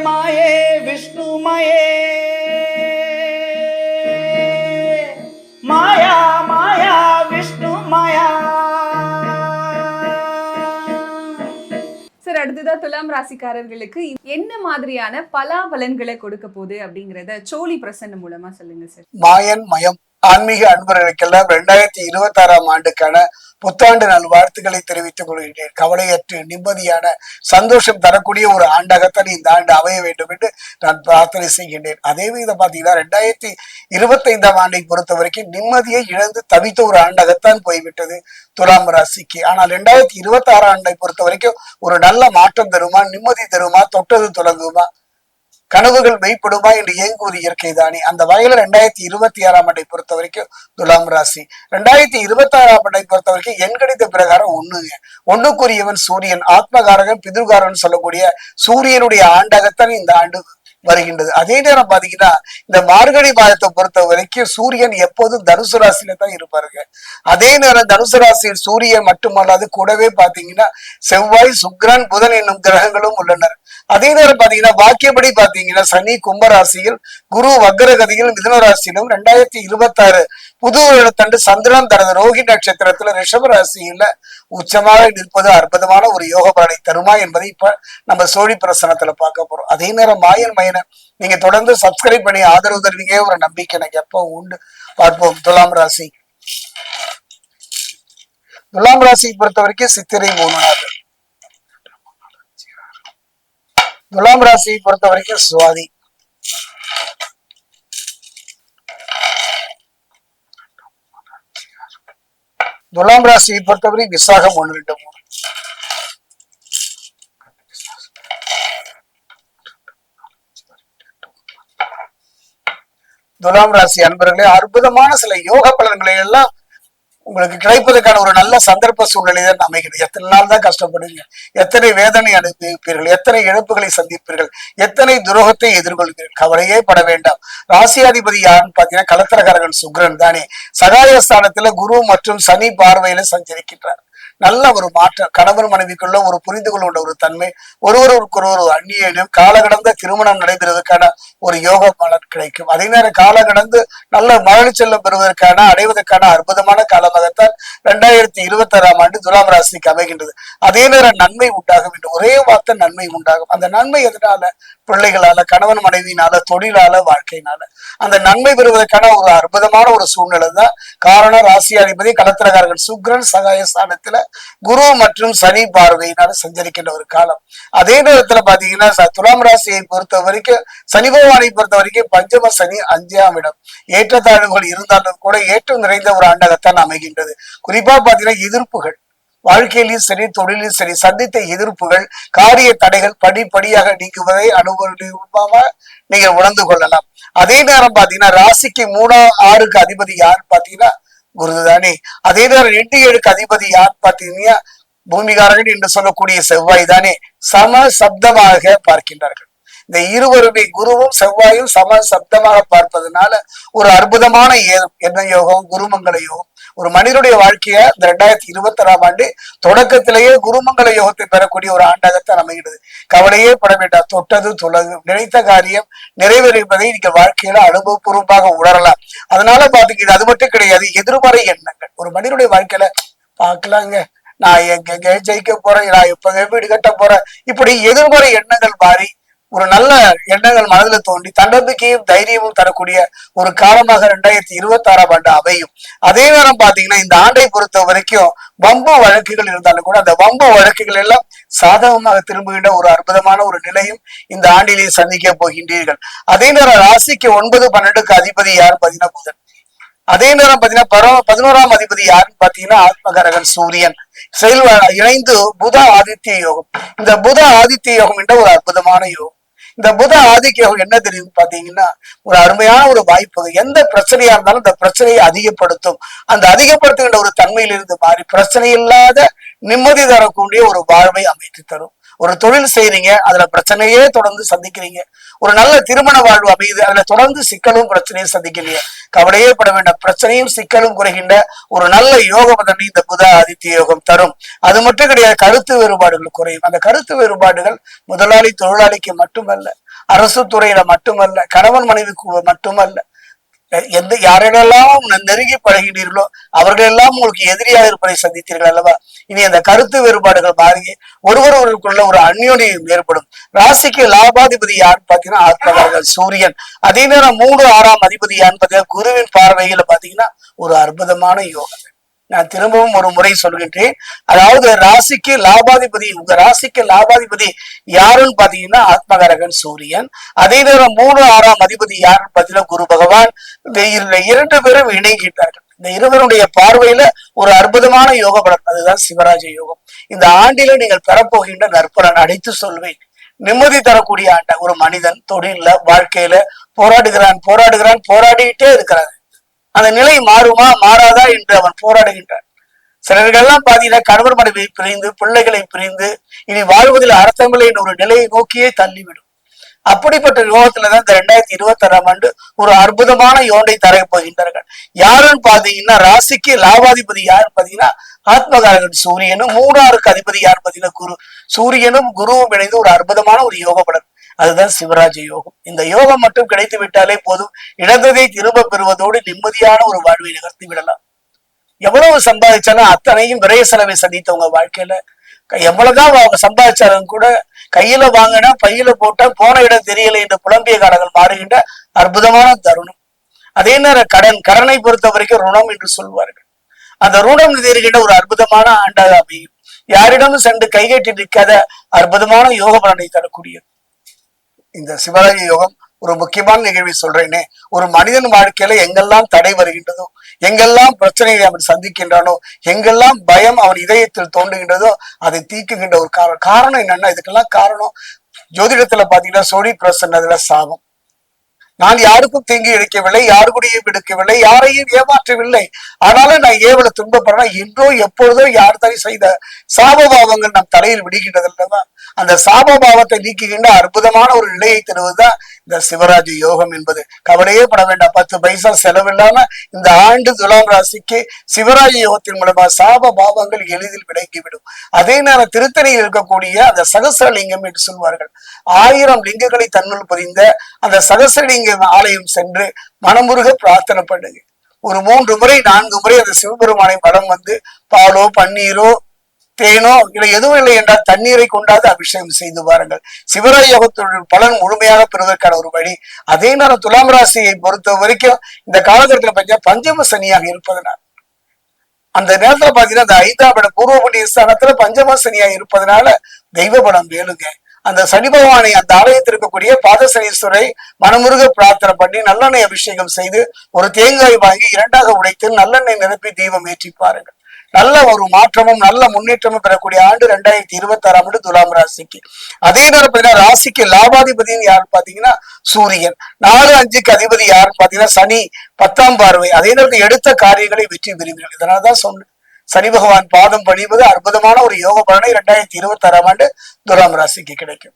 மாயே விஷ்ணுமயே மாயா மாயா விஷ்ணு மாயா. Sir, அடுத்ததா துலாம் ராசிக்காரர்களுக்கு என்ன மாதிரியான பலாபலன்களை கொடுக்க போகுது அப்படிங்கறத சோழி பிரசன்னம் மூலமா சொல்லுங்க சார். மாயன் மயம் ஆன்மீக அன்பர்களுக்கெல்லாம் 2026ஆம் ஆண்டுக்கான புத்தாண்டு நல் வாழ்த்துக்களை தெரிவித்துக் கொள்கின்றேன். கவலையற்று நிம்மதியான சந்தோஷம் தரக்கூடிய ஒரு ஆண்டாகத்தான் இந்த ஆண்டு அமைய வேண்டும் என்று நான் பிரார்த்தனை செய்கின்றேன். அதே விதம் பாத்தீங்கன்னா 2025ஆம் ஆண்டை பொறுத்த வரைக்கும் நிம்மதியை இழந்து தவித்த ஒரு ஆண்டாகத்தான் போய்விட்டது துலாம் ராசிக்கு. ஆனால் 2026ஆம் ஆண்டை பொறுத்த வரைக்கும் ஒரு நல்ல மாற்றம் தருமா, நிம்மதி தருமா, தொட்டது தொடங்குமா, கனவுகள் மெய்ப்படுமா என்று இயங்குவது இயற்கை தானே. அந்த வகையில 2026ஆம் ஆண்டை பொறுத்த வரைக்கும் துலாம் ராசி 2026ஆம் ஆண்டை பொறுத்த வரைக்கும் எண்கணித பிரகாரம் ஒண்ணுக்குரியவன் சூரியன், ஆத்மகாரகன் பிதுர்காரன் சொல்லக்கூடிய சூரியனுடைய ஆண்டாகத்தான் இந்த ஆண்டு வருகின்றது. அதே நேரம் பாத்தீங்கன்னா இந்த மார்கழி மாதத்தை பொறுத்த வரைக்கும் சூரியன் எப்போதும் தனுசு ராசியில தான் இருப்பாருங்க. அதே நேரம் தனுசு ராசியில் சூரியன் மட்டுமல்லாது கூடவே பாத்தீங்கன்னா செவ்வாய், சுக்கிரன், புதன் என்னும் கிரகங்களும் உள்ளனர். அதே நேரம் பாத்தீங்கன்னா வாக்கியப்படி பாத்தீங்கன்னா சனி கும்பராசியில், குரு வக்ரகதியில் மிதுன ராசியிலும், 2026 புது வருடத்தண்டு சந்திரன் தனது ரோஹி நட்சத்திரத்துல ரிஷப ராசியில உச்சமாக நிற்பது அற்புதமான ஒரு யோக பலனை தருமா என்பதை இப்ப நம்ம சோழி பிரசனத்துல பார்க்க போறோம். அதே நேரம் மாயன் மயனை நீங்க தொடர்ந்து சப்ஸ்கிரைப் பண்ணி ஆதரவு தருவீங்க, ஒரு நம்பிக்கை எனக்கு எப்போ உண்டு. பார்ப்போம். துலாம் ராசி பொறுத்த வரைக்கும் சித்திரை 3 நாள். துலாம் ராசியை பொறுத்த வரைக்கும் சுவாதி, துலாம் ராசியை பொறுத்தவரை விசாகம் 1, 2, 3. துலாம் ராசி அன்பர்களே, அற்புதமான சில யோக பலன்களை எல்லாம் உங்களுக்கு கிடைப்பதற்கான ஒரு நல்ல சந்தர்ப்ப சூழ்நிலை தான் அமைகிறது. எத்தனை நாள் தான் கஷ்டப்படுவீங்க, எத்தனை வேதனை அனுபவிப்பீர்கள், எத்தனை இழப்புகளை சந்திப்பீர்கள், எத்தனை துரோகத்தை எதிர்கொள்வீர்கள். கவலையே பட வேண்டாம். ராசியாதிபதி யாருன்னு பாத்தீங்கன்னா கலத்திரகாரகன் சுக்கிரன் தானே. சகாயஸ்தானத்துல குரு மற்றும் சனி பார்வையில சஞ்சரிக்கின்றார். நல்ல ஒரு மாற்றம், கணவன் மனைவிக்குள்ள ஒரு புரிந்து கொள்ள ஒரு தன்மை, ஒருவருக்கு ஒரு அந்நியம், கால கடந்த திருமணம் நடைபெறுவதற்கான ஒரு யோக பலன் கிடைக்கும். அதே நேரம் கால கடந்து நல்ல மழை செல்லம் பெறுவதற்கான அடைவதற்கான அற்புதமான காலமாகத்தான் 2026ஆம் ஆண்டு துலாம் ராசிக்கு அமைகின்றது. அதே நேரம் நன்மை உண்டாகும் என்று ஒரே வார்த்தை நன்மை உண்டாகும். அந்த நன்மை எதனால? பிள்ளைகளால, கணவன் மனைவியினால, தொழிலால, வாழ்க்கையினால அந்த நன்மை பெறுவதற்கான ஒரு அற்புதமான ஒரு சூழ்நிலை தான் காரணம். ராசியாதிபதி கலத்திரகாரர்கள் சுக்கிரன் சகாயஸ்தானத்துல குரு மற்றும் சனி பார்வையினால சஞ்சரிக்கின்ற ஒரு காலம். அதே நேரத்துல பாத்தீங்கன்னா துலாம் ராசியை பொறுத்த வரைக்கும் சனி பகவானை பொறுத்த வரைக்கும் பஞ்சம சனி 5ஆம் இடம். ஏற்றத்தாழ்வுகள் இருந்தாலும் கூட ஏற்றம் நிறைந்த ஒரு ஆண்டாகத்தான் அமைகின்றது. குறிப்பா பாத்தீங்கன்னா எதிர்ப்புகள், வாழ்க்கையிலும் சரி தொழிலும் சரி சந்தித்த எதிர்ப்புகள், காரிய தடைகள் படிப்படியாக நீக்குவதை அனுபவமாக நீங்க உணர்ந்து கொள்ளலாம். அதே நேரம் பாத்தீங்கன்னா ராசிக்கு 3, 6க்கு அதிபதி யார் பாத்தீங்கன்னா குருதானே. அதே நேரம் 2, 7க்கு அதிபதி யார் பாத்தீங்கன்னா பூமிகாரகன் என்று சொல்லக்கூடிய செவ்வாய் தானே. சம சப்தமாக பார்க்கின்றார்கள். இந்த இருவருமே குருவும் செவ்வாயும் சம சப்தமாக பார்ப்பதனால ஒரு அற்புதமான என்ன யோகம், குருமங்கள யோகம். ஒரு மனிதனுடைய வாழ்க்கைய இந்த 2026ஆம் ஆண்டு தொடக்கத்திலேயே குருமங்கள யோகத்தை பெறக்கூடிய ஒரு ஆண்டாகத்தான் அமைகிறது. கவலையே பட வேண்டாம். தொட்டது துலகு, நினைத்த காரியம் நிறைவேறுவதை நீங்க வாழ்க்கையில அனுபவபூர்வமாக உணரலாம். அதனால பாத்தீங்கன்னா அது மட்டும் கிடையாது, எதிர்மறை எண்ணங்கள் ஒரு மனிதனுடைய வாழ்க்கையில பார்க்கலாங்க, நான் எங்க ஜெயிக்க போறேன், நான் எப்ப வீடு கட்ட போறேன், இப்படி எதிர்மறை எண்ணங்கள் மாறி ஒரு நல்ல எண்ணங்கள் மனதில் தோன்றி தன்னம்பிக்கையும் தைரியமும் தரக்கூடிய ஒரு காலமாக 2026ஆம் ஆண்டு அமையும். அதே நேரம் பாத்தீங்கன்னா இந்த ஆண்டை பொறுத்த வரைக்கும் வம்பு வழக்குகள் இருந்தாலும் கூட அந்த வம்பு வழக்குகள் எல்லாம் சாதகமாக திரும்புகின்ற ஒரு அற்புதமான ஒரு நிலையும் இந்த ஆண்டிலேயே சந்திக்க போகின்றீர்கள். அதே நேரம் ராசிக்கு 9, 12க்கு அதிபதி யாரு பாத்தீங்கன்னா புதன். அதே நேரம் பாத்தீங்கன்னா 11ஆம் அதிபதி யாருன்னு பாத்தீங்கன்னா ஆத்மகாரகன் சூரியன் இணைந்து புத ஆதித்ய யோகம். இந்த புத ஆதித்ய யோகம் என்ற ஒரு அற்புதமான யோகம். இந்த புத ஆதித்ய யோகம் என்ன தெரியும் பாத்தீங்கன்னா ஒரு அருமையான ஒரு வாய்ப்பு. எந்த பிரச்சனையா இருந்தாலும் அந்த பிரச்சனையை அதிகப்படுத்தும். அந்த அதிகப்படுத்துகின்ற ஒரு தன்மையிலிருந்து மாறி பிரச்சனை இல்லாத நிம்மதி தரக்கூடிய ஒரு வாழ்வை அமைத்து தரும். ஒரு தொழில் செய்றீங்க, அதுல பிரச்சனையே தொடர்ந்து சந்திக்கிறீங்க. ஒரு நல்ல திருமண வாழ்வு அமையுது, அதுல தொடர்ந்து சிக்கலும் பிரச்சனையும் சந்திக்கிறீங்க. கவலையே பட வேண்டாம். பிரச்சனையும் சிக்கலும் குறைகின்ற ஒரு நல்ல யோக பதனை இந்த புத ஆதித்ய யோகம் தரும். அது மட்டும் கிடையாது, கருத்து வேறுபாடுகள் குறையும். அந்த கருத்து வேறுபாடுகள் முதலாளி தொழிலாளிக்கு மட்டுமல்ல, அரசு துறையில மட்டுமல்ல, கணவன் மனைவிக்கு மட்டுமல்ல, யாரெல்லாம் நெருங்கி பழகினீர்களோ அவர்களெல்லாம் உங்களுக்கு எதிரியாக இருப்பதை சந்தித்தீர்கள் அல்லவா? இனி அந்த கருத்து வேறுபாடுகள் மாறி ஒருவருக்குள்ள ஒரு அந்யோன்யம் ஏற்படும். ராசிக்கு லாபாதிபதி யாருன்னு பாத்தீங்கன்னா ஆத்மகாரகன் சூரியன். அதே நேரம் 3, 6ஆம் அதிபதி யாருன்னு பாத்தீங்கன்னா குருவின் பார்வையில பாத்தீங்கன்னா ஒரு அற்புதமான யோகம். நான் திரும்பவும் ஒரு முறை சொல்கின்றேன். அதாவது ராசிக்கு லாபாதிபதி, உங்க ராசிக்கு லாபாதிபதி யாருன்னு பாத்தீங்கன்னா ஆத்மகாரகன் சூரியன். அதே நேரம் 3, 6ஆம் அதிபதி யாருன்னு பாத்தீங்கன்னா குரு பகவான். இந்த 2 பேரும் இணைகின்றார்கள். இந்த இருவருடைய பார்வையில ஒரு அற்புதமான யோக பலன், அதுதான் சிவராஜ யோகம். இந்த ஆண்டில நீங்கள் பெறப்போகின்ற நற்பலன் அனைத்து சொல்வேன். நிம்மதி தரக்கூடிய ஆண்ட ஒரு மனிதன் தொழில வாழ்க்கையில போராடிக்கிட்டே இருக்கிறாங்க. அந்த நிலை மாறுமா மாறாதா என்று அவன் போராடுகின்றான். சிலர்கள்லாம் பாத்தீங்கன்னா கணவர் மனைவி பிரிந்து பிள்ளைகளை பிரிந்து இனி வாழ்வதில் அர்த்தமில்லை என்ற ஒரு நிலையை நோக்கியே தள்ளிவிடும். அப்படிப்பட்ட யோகத்துலதான் இந்த 2026ஆம் ஆண்டு ஒரு அற்புதமான யோகத்தை தர போகின்றார்கள். யாருன்னு பாத்தீங்கன்னா ராசிக்கு லாபாதிபதி யாருன்னு பாத்தீங்கன்னா ஆத்மகாரகன் சூரியனும், 3ஆருக்கு அதிபதி யாருன்னு பாத்தீங்கன்னா குரு. சூரியனும் குருவும் இணைந்து ஒரு அற்புதமான ஒரு யோக பலன், அதுதான் சிவராஜ யோகம். இந்த யோகம் மட்டும் கிடைத்து விட்டாலே போதும், இழந்ததை திரும்ப பெறுவதோடு நிம்மதியான ஒரு வாழ்வை நகர்த்தி விடலாம். எவ்வளவு சம்பாதிச்சாலும் அத்தனையும் விரைய செலவை சந்தித்தவங்க வாழ்க்கையில எவ்வளவுதான் அவங்க சம்பாதிச்சாலும் கூட கையில வாங்கினா பையில போட்டா போன இடம் தெரியலை என்று புலம்பிய காலங்கள் மாறுகின்ற அற்புதமான தருணம். அதே நேரம் கடனை பொறுத்த வரைக்கும் ருணம் என்று சொல்வார்கள். அந்த ருணம் தீர்கின்ற ஒரு அற்புதமான ஆண்டாக அமையும். யாரிடமும் சென்று கைகட்டி நிற்காத அற்புதமான யோக பலனை தரக்கூடியது இந்த சிவராஜ யோகம். ஒரு முக்கியமான நிகழ்வை சொல்றேனே, ஒரு மனிதன் வாழ்க்கையில எங்கெல்லாம் தடை வருகின்றதோ, எங்கெல்லாம் பிரச்சனைகளை அவன் சந்திக்கின்றானோ, எங்கெல்லாம் பயம் அவன் இதயத்தில் தோன்றுகின்றதோ அதை தீக்குகின்ற ஒரு காரணம் என்னன்னா, இதுக்கெல்லாம் காரணம் ஜோதிடத்துல பாத்தீங்கன்னா சோழி பிரசன்னதுல சாபம். நான் யாருக்கும் தீங்கு இழைக்கவில்லை, யாருக்குடையும் எடுக்கவில்லை, யாரையும் ஏமாற்றவில்லை. ஆனாலும் நான் ஏவல துன்பப்படுறேன். என்றோ எப்பொழுதோ யார் தடை செய்த சாபபாவங்கள் நம் தலையில் விடுகின்றது அல்லவா? அந்த சாபபாவத்தை நீக்குகின்ற அற்புதமான ஒரு நிலையை தருவதுதான் இந்த சிவராஜ யோகம் என்பது. கவலையே பட வேண்டாம். 10 பைசா செலவில்லாம இந்த ஆண்டு துலாம் ராசிக்கு சிவராஜ யோகத்தின் மூலமா சாப பாவங்கள் எளிதில் விளங்கிவிடும். அதே நேரம் திருத்தணியில் இருக்கக்கூடிய அந்த சகசரலிங்கம் என்று சொல்வார்கள். 1000 லிங்கங்களை தன்னுள் பதிந்த அந்த சகசரலிங்க ஆலயம் சென்று மனமுருக பிரார்த்தனை பண்ணுங்க. ஒரு 3 முறை 4 முறை அந்த சிவபெருமானை வலம் வந்து பாலோ பன்னீரோ தேனோ இல்லை எதுவும் இல்லை என்றால் தண்ணீரை கொண்டாது அபிஷேகம் செய்து பாருங்கள். சிவராஜ யோகத்தினுடைய பலன் முழுமையாக பெறுவதற்கான ஒரு வழி. அதே நேரம் துலாம் ராசியை பொறுத்த வரைக்கும் இந்த காலகட்டத்தில் பார்த்தீங்கன்னா பஞ்சம சனியாக இருப்பதனால், அந்த நேரத்துல பாத்தீங்கன்னா அந்த 5ஆம் இடம் பூர்வ புண்ணிய ஸ்தானத்துல பஞ்சம சனியாக இருப்பதனால தெய்வ பலம் வேலுங்க. அந்த சனி பகவானை அந்த ஆலயத்தில் இருக்கக்கூடிய பாதசனீஸ்வரை மனமுருக பிரார்த்தனை பண்ணி நல்லெண்ணெய் அபிஷேகம் செய்து ஒரு தேங்காய் வாங்கி 2ஆக உடைத்து நல்லெண்ணெய் நிரப்பி தீபம் ஏற்றி பாருங்கள். நல்ல ஒரு மாற்றமும் நல்ல முன்னேற்றமும் பெறக்கூடிய ஆண்டு 2026ஆம் ஆண்டு துலாம் ராசிக்கு. அதே நேரம் பாத்தீங்கன்னா ராசிக்கு லாபாதிபதினு யாருன்னு பாத்தீங்கன்னா சூரியன். 4, 5க்கு அதிபதி யாருன்னு பாத்தீங்கன்னா சனி 10ஆம் பார்வை. அதே நேரத்தில் எடுத்த காரியங்களை வெற்றி பெறுவீர்கள். இதனாலதான் சொன்னேன், சனி பகவான் பாதம் பணிவது அற்புதமான ஒரு யோக பலனை 2026ஆம் ஆண்டு துலாம் ராசிக்கு கிடைக்கும்.